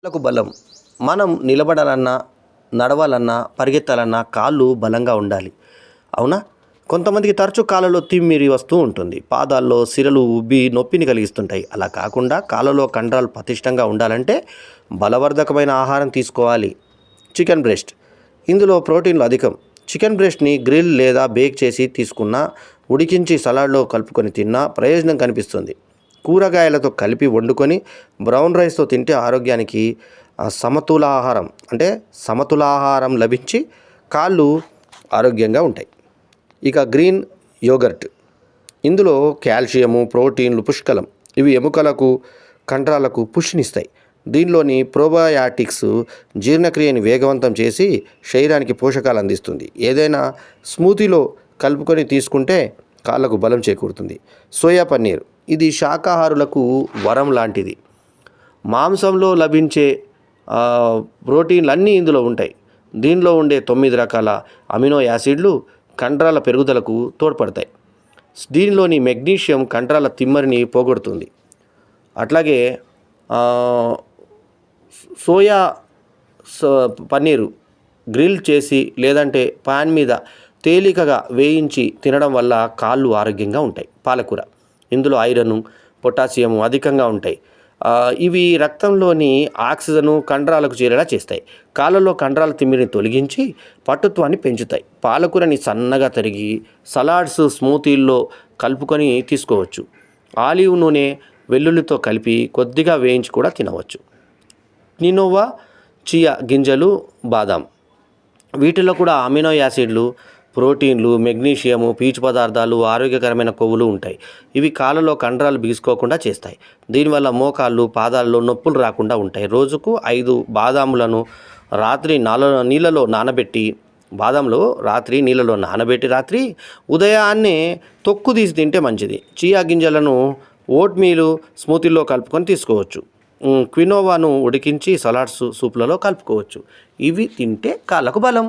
కాళ్ళకు బలం. మనం నిలబడాలన్నా, నడవాలన్నా, పరిగెత్తాలన్నా కాళ్ళు బలంగా ఉండాలి. అవునా? కొంతమందికి తరచూ కాళ్ళలో తిమ్మిరి వస్తూ ఉంటుంది. పాదాల్లో సిరలు ఉబ్బి నొప్పిని కలిగిస్తుంటాయి. అలా కాకుండా కాళ్ళలో కండరాలు పటిష్టంగా ఉండాలంటే బలవర్ధకమైన ఆహారం తీసుకోవాలి. Chicken breast. ఇందులో ప్రోటీన్లు అధికం. చికెన్ బ్రెస్ట్ని గ్రిల్ లేదా బేక్ చేసి తీసుకున్నా, ఉడికించి సలాడ్లో కలుపుకొని తిన్నా ప్రయోజనం కనిపిస్తుంది. కూరగాయలతో కలిపి వండుకొని బ్రౌన్ రైస్తో తింటే ఆరోగ్యానికి సమతులాహారం లభించి కాళ్ళు ఆరోగ్యంగా ఉంటాయి. ఇక గ్రీన్ యోగర్ట్. ఇందులో కాల్షియము, ప్రోటీన్లు పుష్కలం. ఇవి ఎముకలకు, కండరాలకు పుష్టినిస్తాయి. దీనిలోని ప్రోబయాటిక్స్ జీర్ణక్రియని వేగవంతం చేసి శరీరానికి పోషకాలు అందిస్తుంది. ఏదైనా స్మూతీలో కలుపుకొని తీసుకుంటే కాళ్ళకు బలం చేకూరుతుంది. సోయా పన్నీర్. ఇది శాకాహారులకు వరం లాంటిది. మాంసంలో లభించే ప్రోటీన్లు అన్నీ ఇందులో ఉంటాయి. దీనిలో ఉండే 9 రకాల అమినో యాసిడ్లు కండరాల పెరుగుదలకు తోడ్పడతాయి. దీనిలోని మెగ్నీషియం కండరాల తిమ్మరిని పోగొడుతుంది. అట్లాగే సోయా పన్నీరు గ్రిల్ చేసి లేదంటే పాన్ మీద తేలికగా వేయించి తినడం వల్ల కాళ్ళు ఆరోగ్యంగా ఉంటాయి. పాలకూర. ఇందులో ఐరన్, పొటాషియం అధికంగా ఉంటాయి. ఇవి రక్తంలోని ఆక్సిజను కండరాలకు చేరేలా చేస్తాయి. కాళ్ళలో కండరాల తిమ్మిరిని తొలగించి పటుత్వాన్ని పెంచుతాయి. పాలకూరని సన్నగా తరిగి సలాడ్స్, స్మూతీల్లో కలుపుకొని తీసుకోవచ్చు. ఆలివ్ నూనె వెల్లుల్లితో కలిపి కొద్దిగా వేయించి కూడా తినవచ్చు. క్వినోవా, చియా గింజలు, బాదాం. వీటిలో కూడా అమినో యాసిడ్లు, ప్రోటీన్లు, మెగ్నీషియము, పీచు పదార్థాలు, ఆరోగ్యకరమైన కొవ్వులు ఉంటాయి. ఇవి కాళ్ళలో కండరాలు బిగుసుకోకుండా చేస్తాయి. దీనివల్ల మోకాళ్ళు, పాదాల్లో నొప్పులు రాకుండా ఉంటాయి. రోజుకు 5 బాదాములను రాత్రి నీళ్ళలో నానబెట్టి ఉదయాన్నే తొక్కు తీసి తింటే మంచిది. చియా గింజలను ఓట్మీలు, స్మూతీల్లో కలుపుకొని తీసుకోవచ్చు. క్వినోవాను ఉడికించి సలాడ్స్, సూప్లలో కలుపుకోవచ్చు. ఇవి తింటే కాళ్ళకు బలం.